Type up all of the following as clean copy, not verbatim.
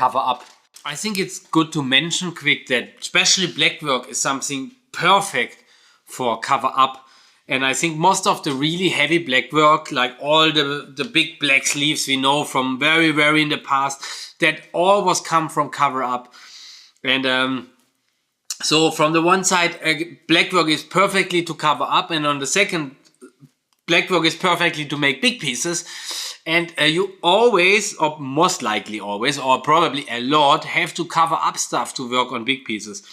cover up. I think it's good to mention quick that especially black work is something perfect for cover up. And I think most of the really heavy black work, like all the big black sleeves we know from very, very in the past, that always come from cover up. And so from the one side, black work is perfectly to cover up, and on the second, black work is perfectly to make big pieces. And you always, or most likely always, or probably a lot, have to cover up stuff to work on big pieces.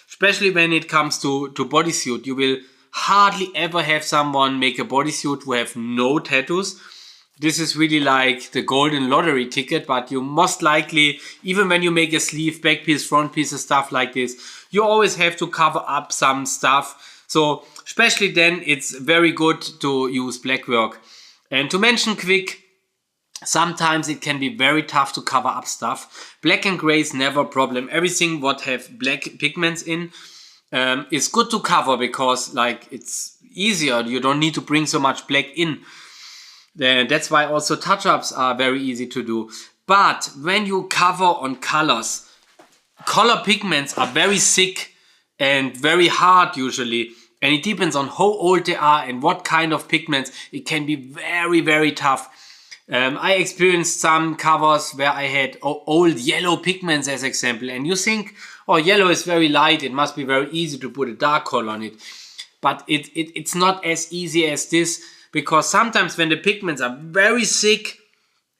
Especially when it comes to bodysuit, you will hardly ever have someone make a bodysuit who have no tattoos. This is really like the golden lottery ticket, but you most likely, even when you make a sleeve, back piece, front piece, stuff like this, you always have to cover up some stuff. So especially then it's very good to use black work. And to mention quick, sometimes it can be very tough to cover up stuff. Black and gray is never a problem. Everything what have black pigments in is good to cover because like it's easier. You don't need to bring so much black in. That's why also touch-ups are very easy to do. But when you cover on colors, color pigments are very thick and very hard usually. And it depends on how old they are and what kind of pigments. It can be very, very tough. I experienced some covers where I had old yellow pigments as example, and you think, oh, yellow is very light, it must be very easy to put a dark color on it. But it's not as easy as this, because sometimes when the pigments are very thick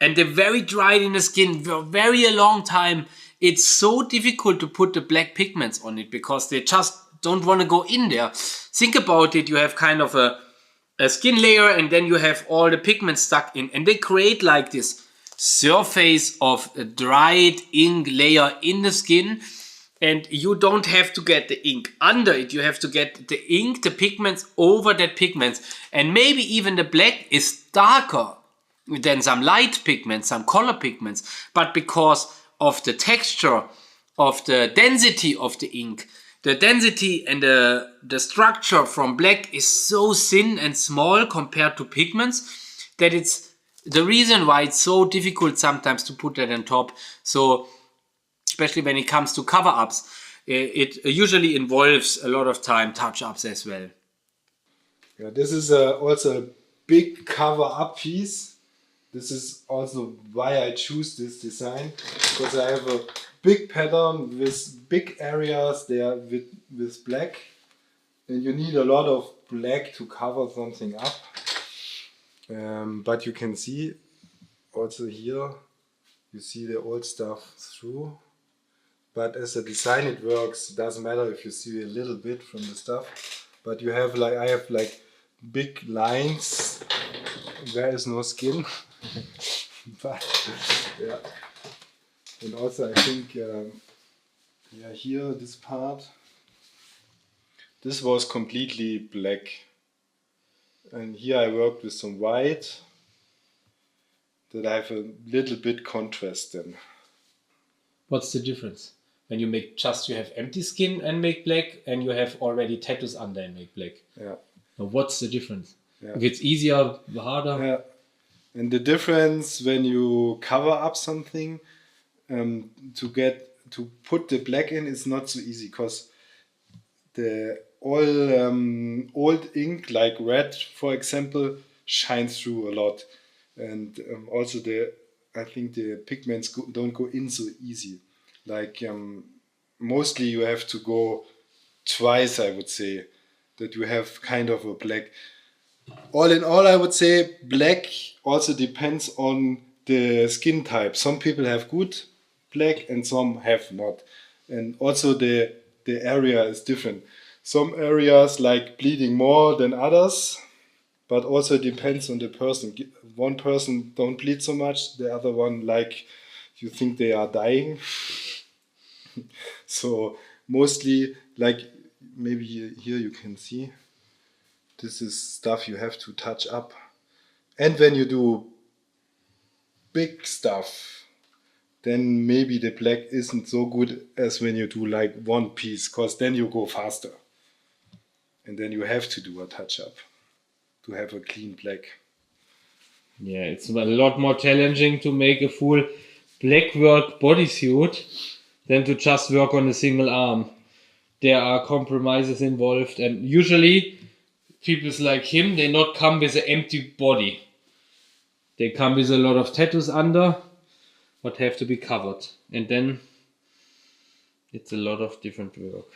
and they're very dried in the skin for very a long time, it's so difficult to put the black pigments on it because they just don't want to go in there. Think about it, you have kind of a skin layer and then you have all the pigments stuck in, and they create like this surface of a dried ink layer in the skin, and you don't have to get the ink under it, you have to get the ink, the pigments over that pigments, and maybe even the black is darker than some light pigments, some color pigments, but because of the texture, of the density of the ink, the density and the structure from black is so thin and small compared to pigments that it's the reason why it's so difficult sometimes to put that on top. So especially when it comes to cover-ups, it usually involves a lot of time touch-ups as well. Yeah, this is also a big cover-up piece. This is also why I choose this design, because I have a big pattern with big areas there with black, and you need a lot of black to cover something up. But you can see also here, you see the old stuff through. But as a design it works, it doesn't matter if you see a little bit from the stuff. But you have like, I have like big lines, there is no skin. But yeah. And also I think, yeah, here this part, this was completely black. And here I worked with some white, that I have a little bit contrast then. What's the difference? When you make just, you have empty skin and make black, and you have already tattoos under and make black. Yeah. Now what's the difference? Yeah. If it's easier, harder? Yeah. And the difference when you cover up something, to put the black in is not so easy, because the all old ink like red, for example, shines through a lot, and also I think the pigments don't go in so easy. Like mostly you have to go twice, I would say, that you have kind of a black. All in all, I would say black also depends on the skin type. Some people have good black and some have not. And also the area is different. Some areas like bleeding more than others, but also depends on the person. One person don't bleed so much, the other one like you think they are dying. So mostly, like maybe here you can see, this is stuff you have to touch up. And when you do big stuff, then maybe the black isn't so good as when you do like one piece, because then you go faster. And then you have to do a touch up to have a clean black. Yeah, it's a lot more challenging to make a full black work bodysuit than to just work on a single arm. There are compromises involved, and usually people like him, they not come with an empty body. They come with a lot of tattoos under, but have to be covered. And then it's a lot of different work.